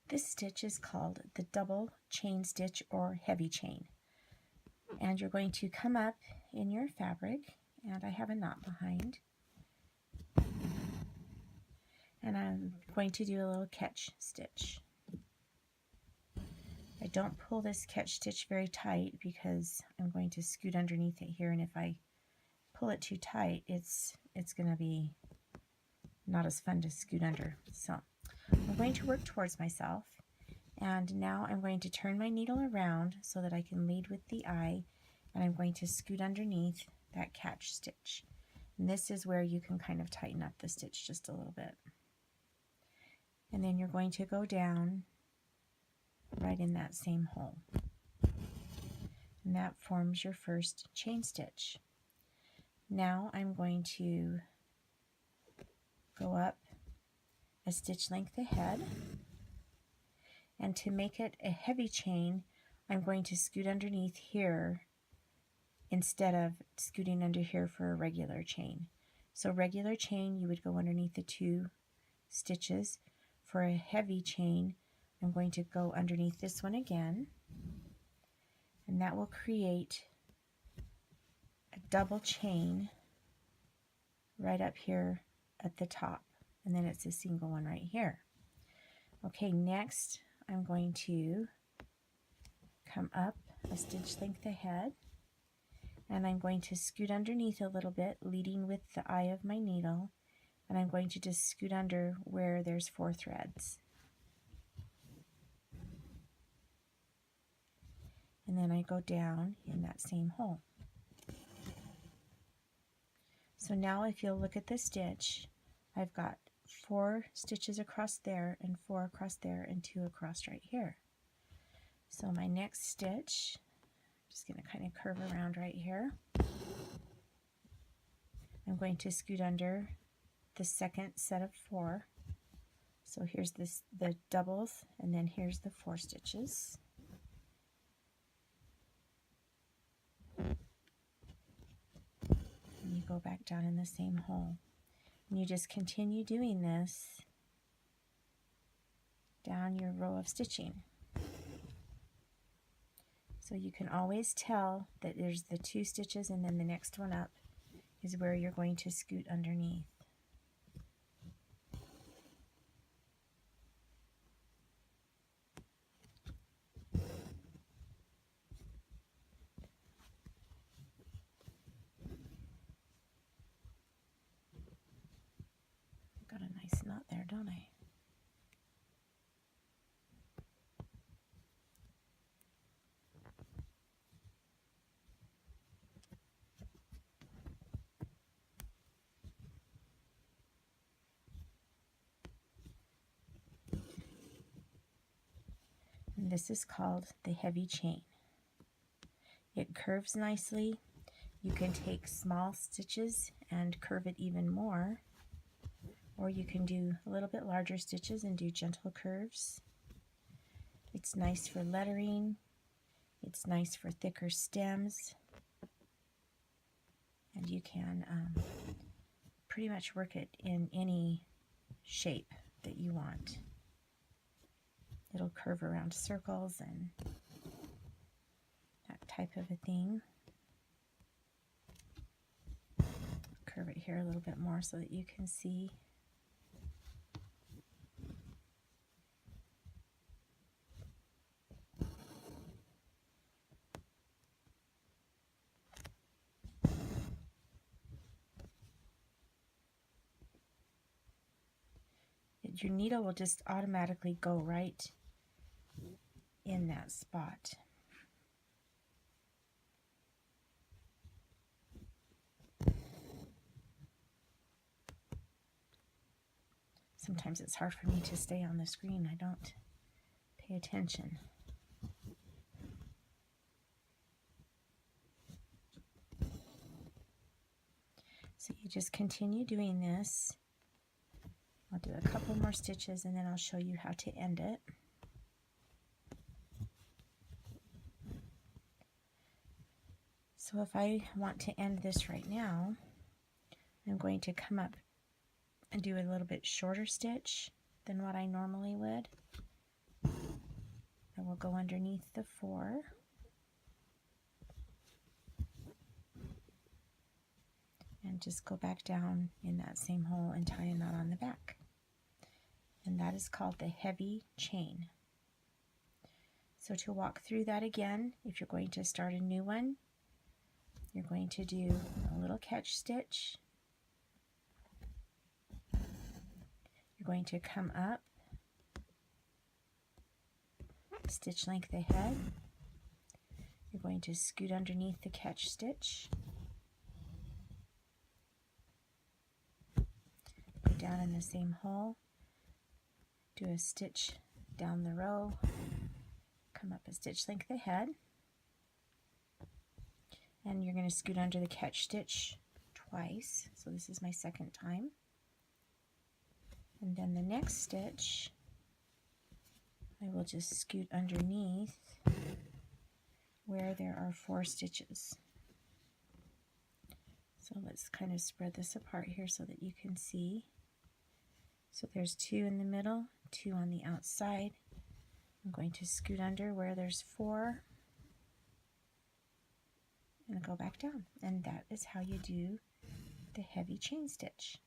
This stitch is called the double chain stitch or heavy chain. And you're going to come up in your fabric, and I have a knot behind. And I'm going to do a little catch stitch. I don't pull this catch stitch very tight because I'm going to scoot underneath it here, and if I pull it too tight, it's going to be not as fun to scoot under. So I'm going to work towards myself, and now I'm going to turn my needle around so that I can lead with the eye, and I'm going to scoot underneath that catch stitch. And this is where you can kind of tighten up the stitch just a little bit. And then you're going to go down right in that same hole. And that forms your first chain stitch. Now I'm going to go up a stitch length ahead, and to make it a heavy chain, I'm going to scoot underneath here instead of scooting under here for a regular chain. So regular chain, you would go underneath the 2 stitches. For a heavy chain, I'm going to go underneath this one again, and that will create a double chain right up here at the top, and then it's a single one right here. Okay, next I'm going to come up a stitch length ahead, and I'm going to scoot underneath a little bit, leading with the eye of my needle, and I'm going to just scoot under where there's 4 threads. And then I go down in that same hole. So now if you'll look at the stitch, I've got 4 stitches across there, and 4 across there, and 2 across right here. So my next stitch, I'm just going to kind of curve around right here. I'm going to scoot under the second set of 4. So here's the doubles, and then here's the 4 stitches. And you go back down in the same hole. And you just continue doing this down your row of stitching. So you can always tell that there's the 2 stitches, and then the next one up is where you're going to scoot underneath. Got a nice knot there, don't I? And this is called the heavy chain. It curves nicely. You can take small stitches and curve it even more, or you can do a little bit larger stitches and do gentle curves. It's nice for lettering. It's nice for thicker stems. And you can pretty much work it in any shape that you want. It'll curve around circles and that type of a thing. Curve it here a little bit more so that you can see. Your needle will just automatically go right in that spot. Sometimes it's hard for me to stay on the screen. I don't pay attention. So you just continue doing this. I'll do a couple more stitches and then I'll show you how to end it. So if I want to end this right now, I'm going to come up and do a little bit shorter stitch than what I normally would. we'll go underneath the 4. And just go back down in that same hole and tie a knot on the back. And that is called the heavy chain. So to walk through that again, if you're going to start a new one, you're going to do a little catch stitch. You're going to come up, stitch length ahead. You're going to scoot underneath the catch stitch. Go down in the same hole, do a stitch down the row, come up a stitch length ahead, and you're going to scoot under the catch stitch twice. So this is my second time. And then the next stitch, I will just scoot underneath where there are 4 stitches. So let's kind of spread this apart here so that you can see. So there's 2 in the middle, 2 on the outside. I'm going to scoot under where there's 4 and go back down. And that is how you do the heavy chain stitch.